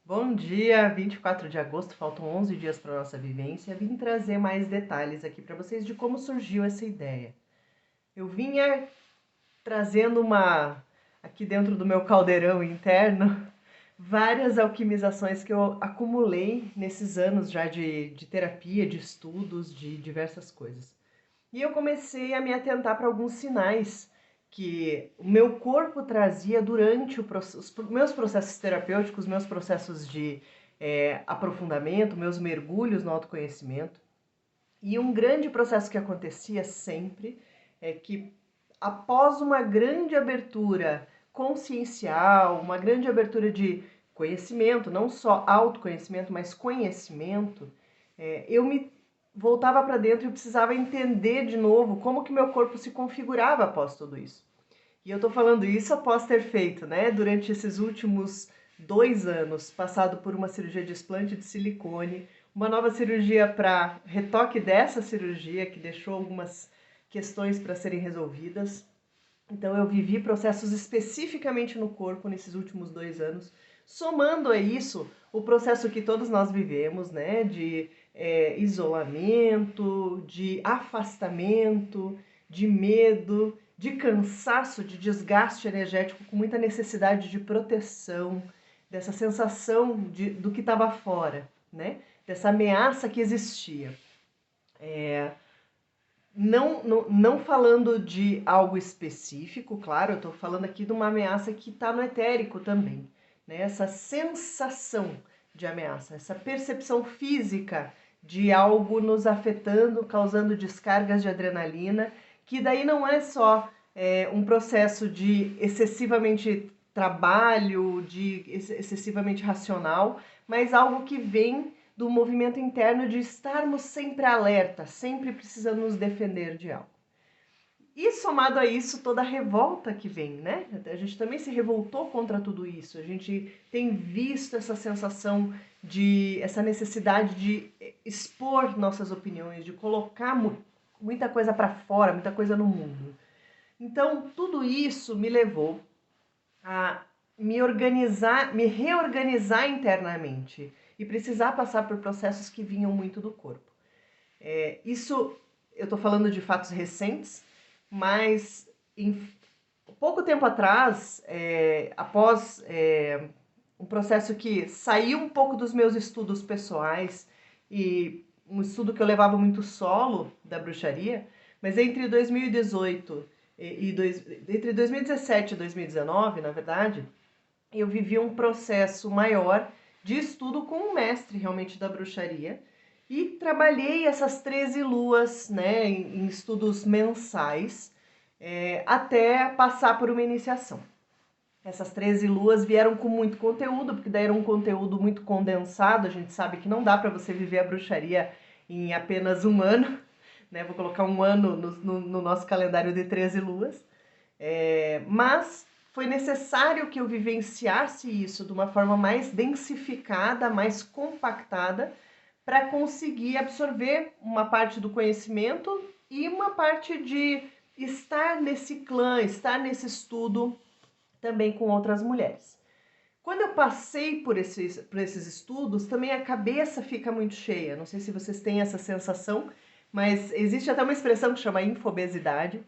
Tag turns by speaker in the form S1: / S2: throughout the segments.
S1: Bom dia, 24 de agosto, faltam 11 dias para nossa vivência. Vim trazer mais detalhes aqui para vocês de como surgiu essa ideia. Eu vinha trazendo aqui dentro do meu caldeirão interno, várias alquimizações que eu acumulei nesses anos já de terapia, de estudos, de diversas coisas. E eu comecei a me atentar para alguns sinais que o meu corpo trazia durante os meus processos terapêuticos, meus processos de aprofundamento, meus mergulhos no autoconhecimento. E um grande processo que acontecia sempre é que, após uma grande abertura consciencial, uma grande abertura de conhecimento, não só autoconhecimento, mas conhecimento, eu me voltava para dentro e precisava entender de novo como que meu corpo se configurava após tudo isso. E eu tô falando isso após ter feito, né, durante esses últimos 2 anos, passado por uma cirurgia de explante de silicone, uma nova cirurgia para retoque dessa cirurgia, que deixou algumas questões para serem resolvidas. Então eu vivi processos especificamente no corpo nesses últimos 2 anos, somando a isso o processo que todos nós vivemos, né, de isolamento, de afastamento, de medo, de cansaço, de desgaste energético, com muita necessidade de proteção, dessa sensação do que estava fora, né, dessa ameaça que existia. Não falando de algo específico, claro, eu estou falando aqui de uma ameaça que está no etérico também, né? Essa sensação de ameaça, essa percepção física de algo nos afetando, causando descargas de adrenalina, que daí não é só um processo de excessivamente trabalho, de excessivamente racional, mas algo que vem do movimento interno de estarmos sempre alerta, sempre precisando nos defender de algo. E somado a isso, toda a revolta que vem, né? A gente também se revoltou contra tudo isso. A gente tem visto essa sensação essa necessidade de expor nossas opiniões, de colocar muita coisa para fora, muita coisa no mundo. Então, tudo isso me levou a me organizar, me reorganizar internamente e precisar passar por processos que vinham muito do corpo. Isso eu estou falando de fatos recentes, mas em pouco tempo atrás, após um processo que saiu um pouco dos meus estudos pessoais e um estudo que eu levava muito solo da bruxaria, mas entre 2018 entre 2017 e 2019, na verdade, eu vivi um processo maior de estudo com um mestre realmente da bruxaria e trabalhei essas 13 luas, né, em estudos mensais, até passar por uma iniciação. Essas 13 luas vieram com muito conteúdo, porque daí era um conteúdo muito condensado. A gente sabe que não dá para você viver a bruxaria em apenas um ano, né? Vou colocar um ano no nosso calendário de 13 luas. Mas foi necessário que eu vivenciasse isso de uma forma mais densificada, mais compactada, para conseguir absorver uma parte do conhecimento e uma parte de estar nesse clã, estar nesse estudo também com outras mulheres. Quando eu passei por esses estudos, também a cabeça fica muito cheia. Não sei se vocês têm essa sensação, mas existe até uma expressão que chama infobesidade.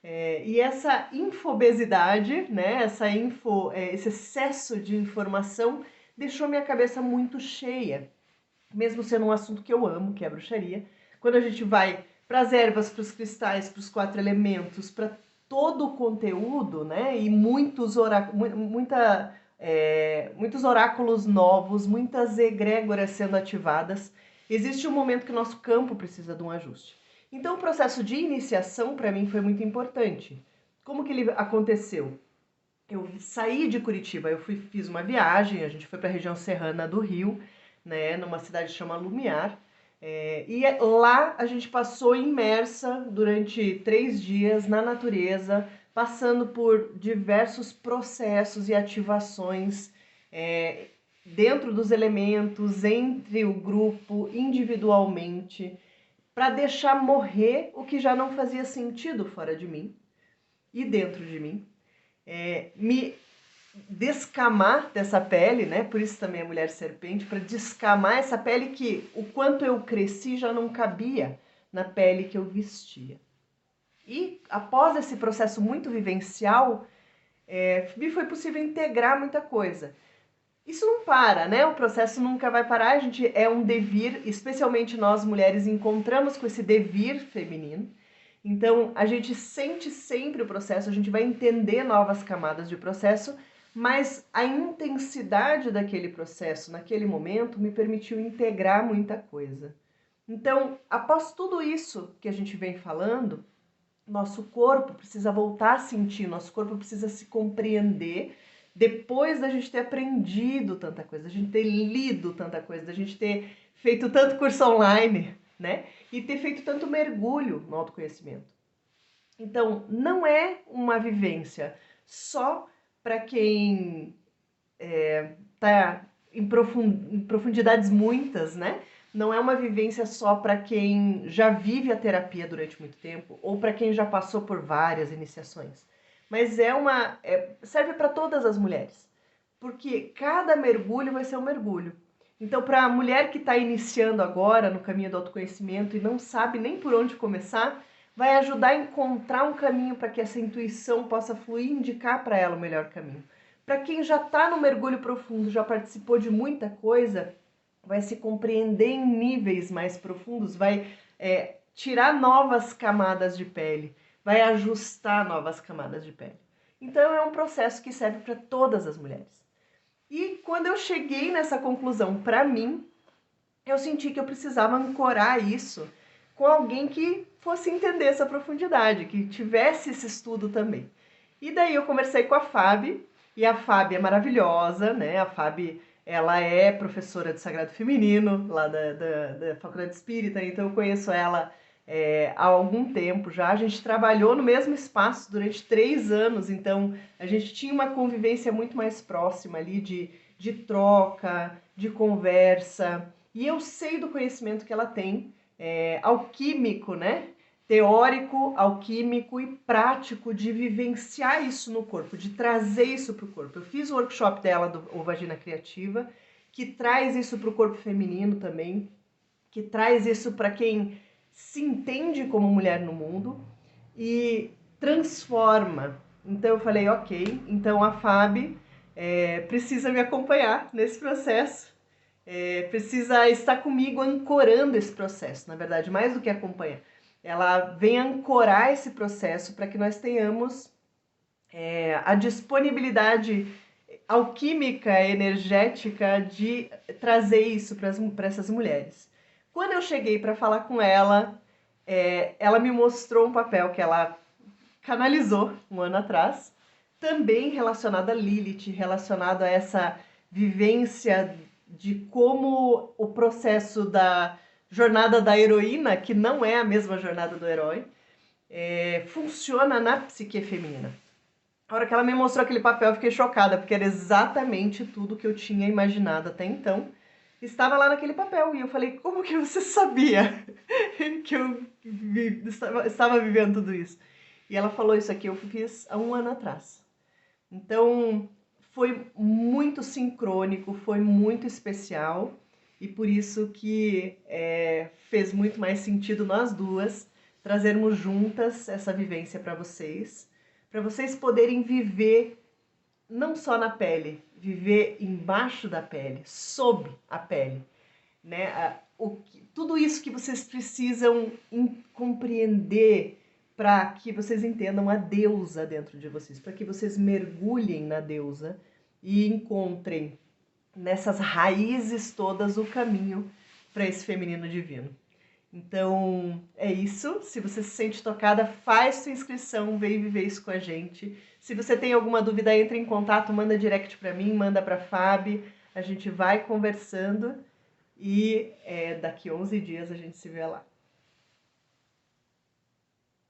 S1: E essa infobesidade, né, esse excesso de informação, deixou minha cabeça muito cheia. Mesmo sendo um assunto que eu amo, que é a bruxaria. Quando a gente vai para as ervas, para os cristais, para os 4 elementos, para todo o conteúdo, né? E muitos oráculos novos, muitas egrégoras sendo ativadas, existe um momento que o nosso campo precisa de um ajuste. Então, o processo de iniciação, para mim, foi muito importante. Como que ele aconteceu? Eu saí de Curitiba, fiz uma viagem, a gente foi para a região serrana do Rio, né, numa cidade chamada Lumiar, e lá a gente passou imersa durante 3 dias na natureza, passando por diversos processos e ativações dentro dos elementos, entre o grupo, individualmente, para deixar morrer o que já não fazia sentido fora de mim e dentro de mim, me descamar dessa pele, né? Por isso também a mulher serpente, para descamar essa pele que o quanto eu cresci já não cabia na pele que eu vestia. E após esse processo muito vivencial, me foi possível integrar muita coisa. Isso não para, né? O processo nunca vai parar, a gente é um devir, especialmente nós mulheres encontramos com esse devir feminino. Então, a gente sente sempre o processo, a gente vai entender novas camadas de processo, mas a intensidade daquele processo, naquele momento, me permitiu integrar muita coisa. Então, após tudo isso que a gente vem falando, nosso corpo precisa voltar a sentir, nosso corpo precisa se compreender depois da gente ter aprendido tanta coisa, da gente ter lido tanta coisa, da gente ter feito tanto curso online, né? E ter feito tanto mergulho no autoconhecimento. Então, não é uma vivência só para quem está em profundidades muitas, né? Não é uma vivência só para quem já vive a terapia durante muito tempo ou para quem já passou por várias iniciações. Mas serve para todas as mulheres, porque cada mergulho vai ser um mergulho. Então, para a mulher que está iniciando agora no caminho do autoconhecimento e não sabe nem por onde começar, vai ajudar a encontrar um caminho para que essa intuição possa fluir e indicar para ela o melhor caminho. Para quem já está no mergulho profundo, já participou de muita coisa, vai se compreender em níveis mais profundos, vai tirar novas camadas de pele, vai ajustar novas camadas de pele. Então é um processo que serve para todas as mulheres. E quando eu cheguei nessa conclusão para mim, eu senti que eu precisava ancorar isso com alguém que fosse entender essa profundidade, que tivesse esse estudo também. E daí eu conversei com a Fábio, e a Fábio é maravilhosa, né? A Fábio, ela é professora de Sagrado Feminino, lá da Faculdade Espírita, então eu conheço ela há algum tempo já. A gente trabalhou no mesmo espaço durante 3 anos, então a gente tinha uma convivência muito mais próxima ali de troca, de conversa. E eu sei do conhecimento que ela tem, alquímico, né? Teórico, alquímico e prático de vivenciar isso no corpo, de trazer isso para o corpo. Eu fiz o workshop dela do Vagina Criativa, que traz isso para o corpo feminino também, que traz isso para quem se entende como mulher no mundo e transforma. Então eu falei, ok, então a Fábio precisa me acompanhar nesse processo, precisa estar comigo ancorando esse processo, na verdade, mais do que acompanhar. Ela vem ancorar esse processo para que nós tenhamos a disponibilidade alquímica, energética de trazer isso para essas mulheres. Quando eu cheguei para falar com ela, ela me mostrou um papel que ela canalizou um ano atrás, também relacionado a Lilith, relacionado a essa vivência de como o processo da jornada da heroína, que não é a mesma jornada do herói, funciona na psique feminina. A hora que ela me mostrou aquele papel, eu fiquei chocada, porque era exatamente tudo que eu tinha imaginado até então. Estava lá naquele papel, e eu falei, como que você sabia que eu estava vivendo tudo isso? E ela falou, isso aqui eu fiz há 1 ano atrás. Então, foi muito sincrônico, foi muito especial, e por isso que fez muito mais sentido nós duas trazermos juntas essa vivência para vocês poderem viver não só na pele, viver embaixo da pele, sob a pele, né? Tudo isso que vocês precisam compreender para que vocês entendam a deusa dentro de vocês, para que vocês mergulhem na deusa e encontrem nessas raízes todas o caminho para esse feminino divino. Então, é isso. Se você se sente tocada, faz sua inscrição, vem viver isso com a gente. Se você tem alguma dúvida, entre em contato, manda direct para mim, manda para a Fábio. A gente vai conversando e daqui 11 dias a gente se vê lá.